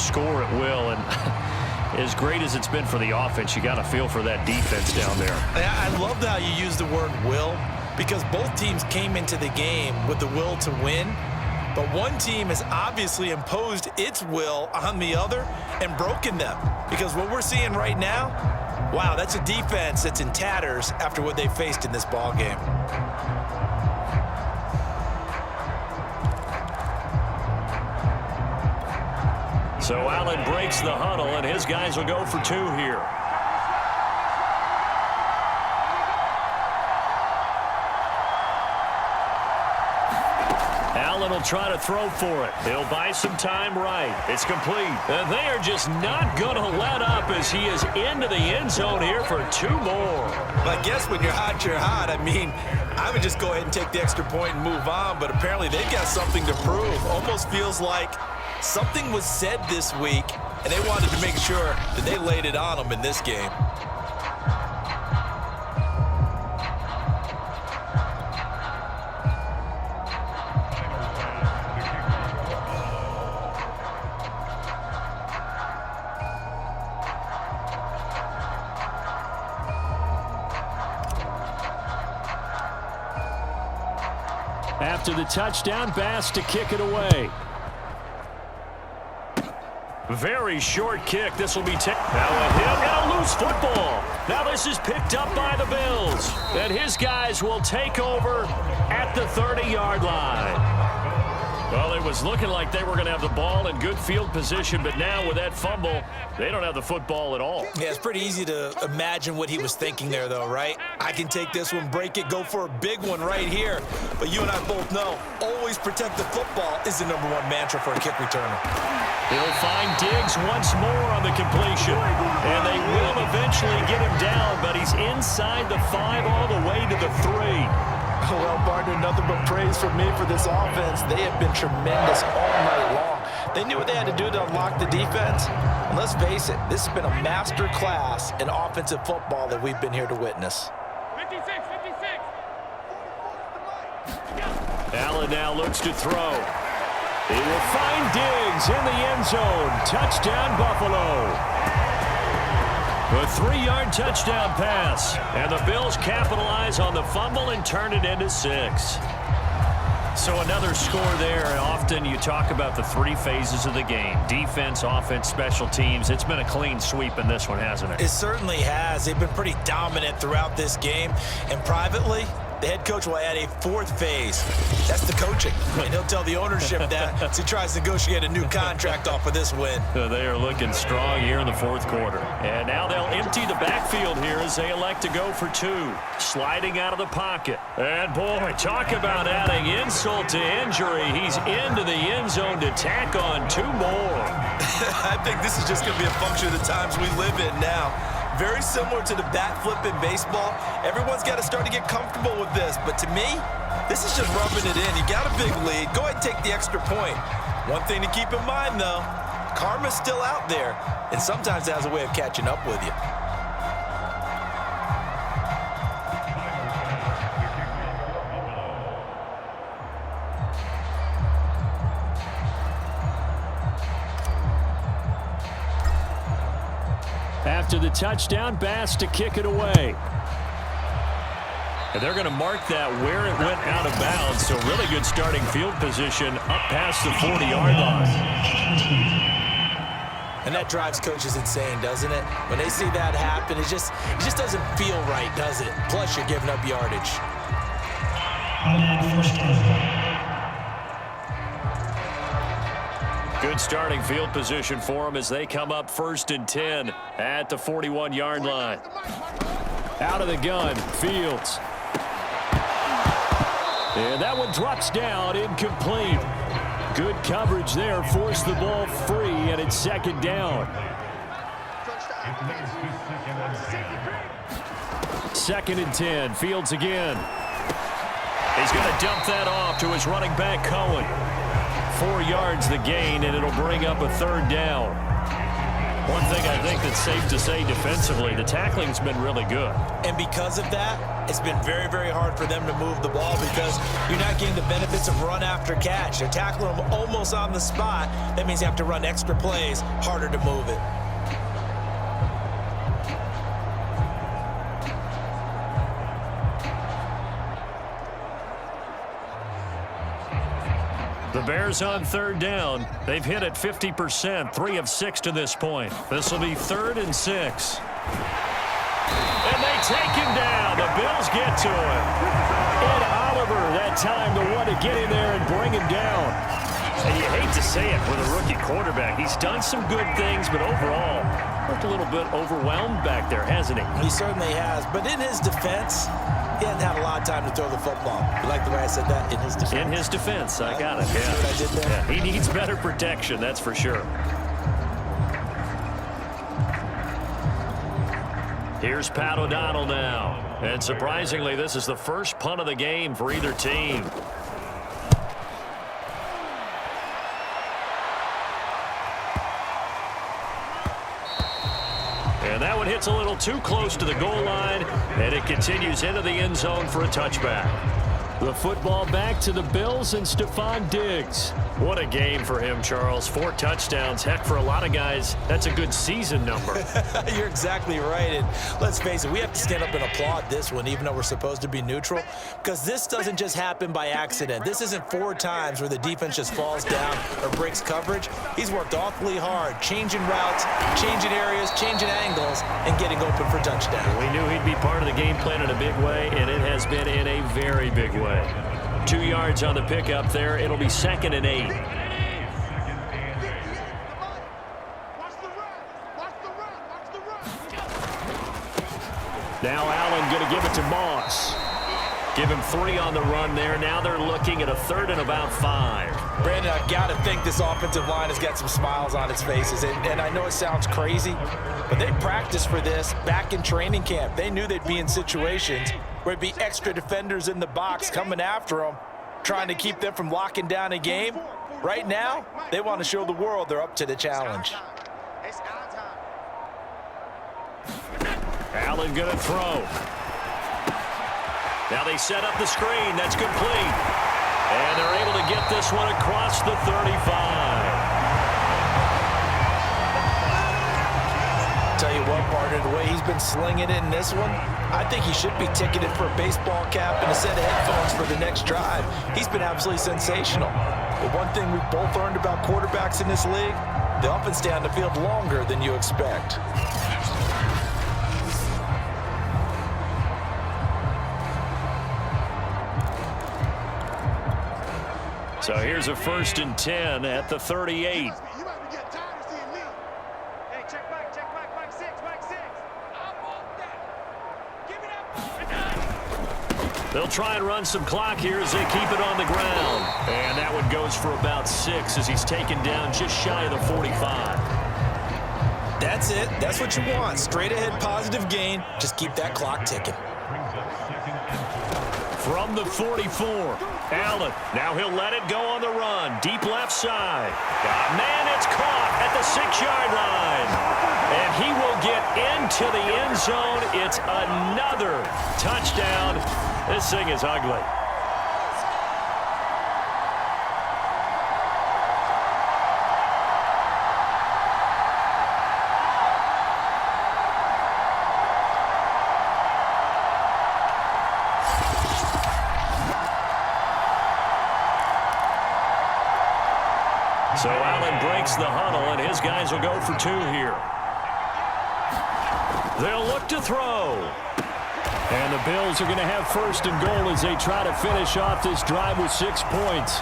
score at will. And as great as it's been for the offense, you got to feel for that defense down there. I love how you use the word will, because both teams came into the game with the will to win. But one team has obviously imposed its will on the other and broken them. Because what we're seeing right now, wow, that's a defense that's in tatters after what they faced in this ball game. So Allen breaks the huddle, and his guys will go for 2 here. Allen will try to throw for it. He'll buy some time right. It's complete. And they are just not going to let up as he is into the end zone here for 2 more. But I guess when you're hot, you're hot. I mean, I would just go ahead and take the extra point and move on, but apparently they've got something to prove. Almost feels like something was said this week, and they wanted to make sure that they laid it on them in this game. After the touchdown, Bass to kick it away. Very short kick. This will be taken. Now with him, and a loose football. Now this is picked up by the Bills. And his guys will take over at the 30-yard line. Well, it was looking like they were going to have the ball in good field position, but now with that fumble, they don't have the football at all. Yeah, it's pretty easy to imagine what he was thinking there, though, right? I can take this one, break it, go for a big one right here. But you and I both know, always protect the football is the #1 mantra for a kick returner. He'll find Diggs once more on the completion. And they will eventually get him down, but he's inside the 5 all the way to the 3. Well, partner, nothing but praise from me for this offense. They have been tremendous all night long. They knew what they had to do to unlock the defense. And let's face it, this has been a master class in offensive football that we've been here to witness. 56. Allen now looks to throw. He will find Diggs in the end zone. Touchdown, Buffalo. A 3-yard touchdown pass. And the Bills capitalize on the fumble and turn it into 6. So another score there. Often you talk about the 3 phases of the game. Defense, offense, special teams. It's been a clean sweep in this one, hasn't it? It certainly has. They've been pretty dominant throughout this game. And privately, the head coach will add a 4th phase. That's the coaching. And he'll tell the ownership that as he tries to negotiate a new contract off of this win. They are looking strong here in the 4th quarter. And now they'll empty the backfield here as they elect to go for 2. Sliding out of the pocket. And boy, talk about adding insult to injury. He's into the end zone to tack on 2 more. I think this is just going to be a function of the times we live in now. Very similar to the bat flip in baseball. Everyone's got to start to get comfortable with this. But to me, this is just rubbing it in. You got a big lead. Go ahead and take the extra point. One thing to keep in mind, though, karma's still out there. And sometimes it has a way of catching up with you. After the touchdown, Bass to kick it away. And they're going to mark that where it went out of bounds. So really good starting field position up past the 40-yard line. And that drives coaches insane, doesn't it? When they see that happen, it just doesn't feel right, does it? Plus, you're giving up yardage. Good starting field position for them as they come up 1st and 10 at the 41-yard line. Out of the gun, Fields. And that one drops down, incomplete. Good coverage there, forced the ball free, and it's 2nd down. 2nd and 10, Fields again. He's going to dump that off to his running back, Cohen. 4 yards the gain, and it'll bring up a 3rd down. One thing I think that's safe to say defensively, the tackling's been really good. And because of that, it's been very, very hard for them to move the ball because you're not getting the benefits of run after catch. They're tackling them almost on the spot. That means you have to run extra plays, harder to move it. The Bears on third down. They've hit it 50%, 3 of 6 to this point. This will be 3rd and 6. And they take him down. The Bills get to him. Ed Oliver that time the one to get in there and bring him down. And you hate to say it with a rookie quarterback. He's done some good things, but overall, looked a little bit overwhelmed back there, hasn't he? He certainly has. But in his defense, he hasn't had a lot of time to throw the football. You like the way I said that? In his defense. In his defense. I got it. See Yeah. what I did there? Yeah, he needs better protection, that's for sure. Here's Pat O'Donnell now. And surprisingly, this is the first punt of the game for either team. And that one hits a little too close to the goal line, and it continues into the end zone for a touchback. The football back to the Bills and Stephon Diggs. What a game for him, Charles. 4 touchdowns. Heck, for a lot of guys, that's a good season number. You're exactly right. And let's face it, we have to stand up and applaud this one, even though we're supposed to be neutral, because this doesn't just happen by accident. This isn't 4 times where the defense just falls down or breaks coverage. He's worked awfully hard, changing routes, changing areas, changing angles, and getting open for touchdown. We knew he'd be part of the game plan in a big way, and it has been in a very big way. 2 yards on the pickup there. It'll be 2nd and 8. Now Allen going to give it to Moss. Give him 3 on the run there. Now they're looking at a 3rd and about 5. Brandon, I've got to think this offensive line has got some smiles on its faces. And I know it sounds crazy, but they practiced for this back in training camp. They knew they'd be in situations where it'd be extra defenders in the box coming after them, trying to keep them from locking down a game. Right now, they want to show the world they're up to the challenge. Allen going to throw. Now they set up the screen. That's complete. And they're able to get this one across the 35. Tell you what, partner, the way he's been slinging it in this one, I think he should be ticketed for a baseball cap and a set of headphones for the next drive. He's been absolutely sensational. But one thing we've both learned about quarterbacks in this league, they often stay on the field longer than you expect. So here's a 1st and 10 at the 38. They'll try and run some clock here as they keep it on the ground. And that one goes for about 6 as he's taken down just shy of the 45. That's it. That's what you want. Straight ahead positive gain. Just keep that clock ticking. From the 44, Allen. Now he'll let it go on the run. Deep left side. Man, it's caught at the 6-yard line. And he will get into the end zone. It's another touchdown. This thing is ugly. So Allen breaks the huddle, and his guys will go for 2 here. They'll look to throw. And the Bills are going to have 1st and goal as they try to finish off this drive with 6 points.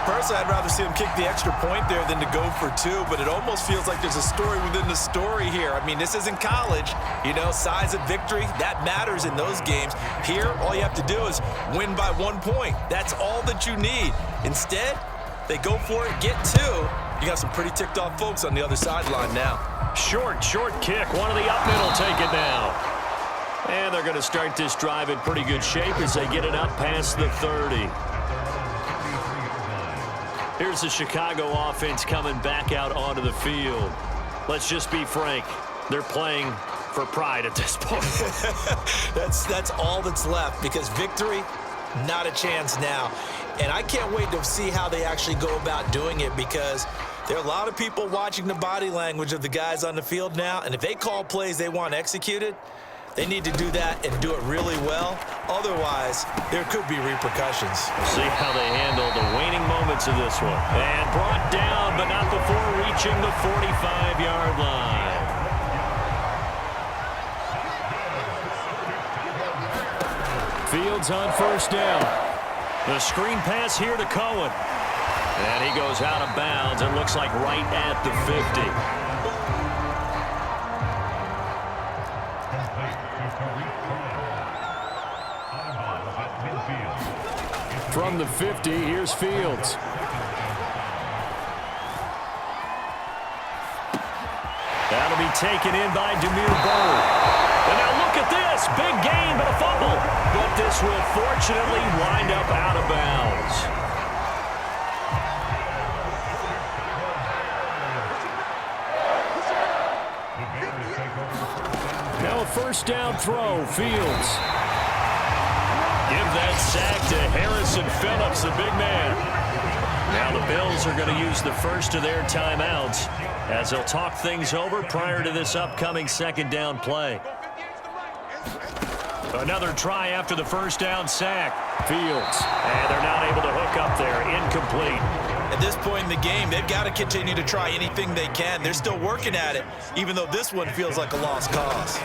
Personally, I'd rather see him kick the extra point there than to go for 2, but it almost feels like there's a story within the story here. I mean, this isn't college. You know, size of victory, that matters in those games. Here, all you have to do is win by 1 point. That's all that you need. Instead, they go for it, get 2. You got some pretty ticked off folks on the other sideline now. Short kick. One of the up middle take it down. And they're going to start this drive in pretty good shape as they get it up past the 30. Here's the Chicago offense coming back out onto the field. Let's just be frank. They're playing for pride at this point. That's all that's left, because victory, not a chance now. And I can't wait to see how they actually go about doing it, because there are a lot of people watching the body language of the guys on the field now, and if they call plays they want executed, they need to do that and do it really well. Otherwise, there could be repercussions. We'll see how they handle the waning moments of this one. And brought down, but not before reaching the 45-yard line. Fields on first down. The screen pass here to Cohen. And he goes out of bounds. It looks like right at the 50. From the 50, here's Fields. That'll be taken in by Demir Bird. And now look at this. Big gain, but a fumble. But this will fortunately wind up out of bounds. Now a first down throw, Fields. Give that sack to Harrison Phillips, the big man. Now the Bills are going to use the first of their timeouts as they'll talk things over prior to this upcoming second down play. Another try after the first down sack. Fields. And they're not able to hook up there. Incomplete. At this point in the game, they've got to continue to try anything they can. They're still working at it, even though this one feels like a lost cause.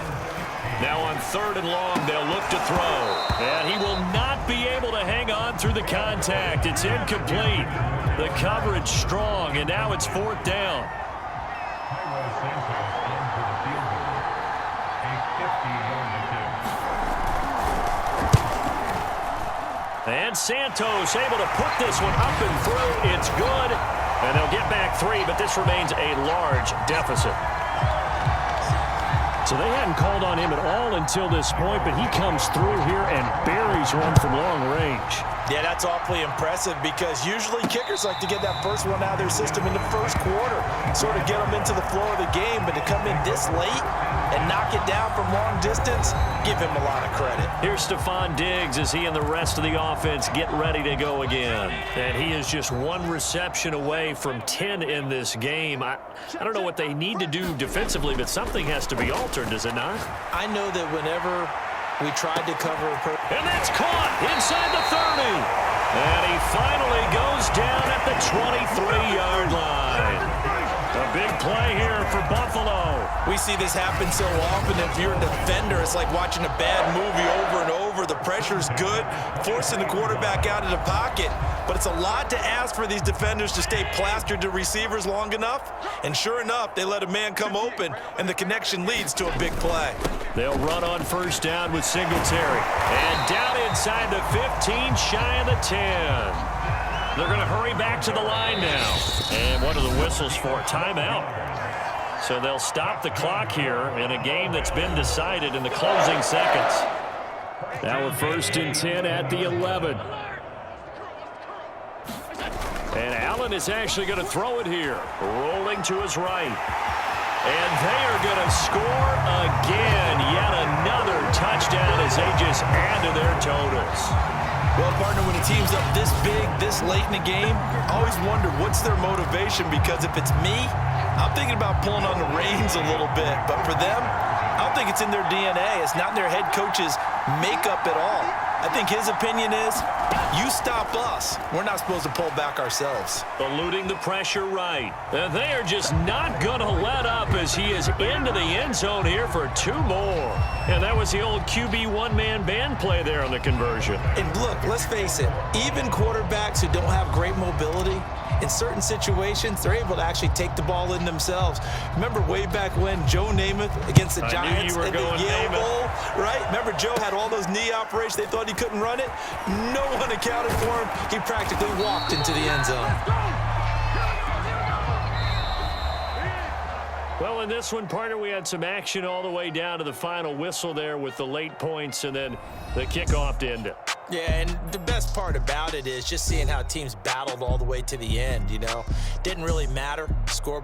Now on 3rd and long, they'll look to throw. And he will not be able to hang on through the contact. It's incomplete. The coverage strong, and now it's 4th down. And Santos able to put this one up and through. It's good. And they'll get back 3, but this remains a large deficit. So they hadn't called on him at all until this point, but he comes through here and buries one from long range. Yeah, that's awfully impressive, because usually kickers like to get that first one out of their system in the first quarter, sort of get them into the flow of the game, but to come in this late and knock it down from long distance, give him a lot of credit. Here's Stephon Diggs as he and the rest of the offense get ready to go again. And he is just 1 reception away from 10 in this game. I don't know what they need to do defensively, but something has to be altered, does it not? I know that whenever we tried to cover and that's caught inside the 30. And he finally goes down at the 23-yard line. A big play here for Buffalo. We see this happen so often. If you're a defender, it's like watching a bad movie over and over. The pressure's good, forcing the quarterback out of the pocket. But it's a lot to ask for these defenders to stay plastered to receivers long enough. And sure enough, they let a man come open, and the connection leads to a big play. They'll run on first down with Singletary. And down inside the 15, shy of the 10. They're going to hurry back to the line now. And what are the whistles for? Timeout. So they'll stop the clock here in a game that's been decided in the closing seconds. Now a 1st and 10 at the 11. And Allen is actually going to throw it here. Rolling to his right. And they are going to score again. Yet another touchdown as they just add to their totals. Well, partner, when a team's up this big, this late in the game, I always wonder what's their motivation, because if it's me, I'm thinking about pulling on the reins a little bit. But for them, I don't think it's in their DNA. It's not in their head coach's makeup at all. I think his opinion is, you stop us. We're not supposed to pull back ourselves. Eluding the pressure right. And they are just not going to let up as he is into the end zone here for 2 more. And that was the old QB one-man band play there on the conversion. And look, let's face it, even quarterbacks who don't have great mobility, in certain situations, they're able to actually take the ball in themselves. Remember way back when Joe Namath against the Giants in the Yale Bowl, right? Remember Joe had all those knee operations. They thought he couldn't run it. No one accounted for him. He practically walked into the end zone. Well, in this one, partner, we had some action all the way down to the final whistle there with the late points and then the kickoff to end it. Yeah, and the best part about it is just seeing how teams battled all the way to the end, you know. Didn't really matter. Score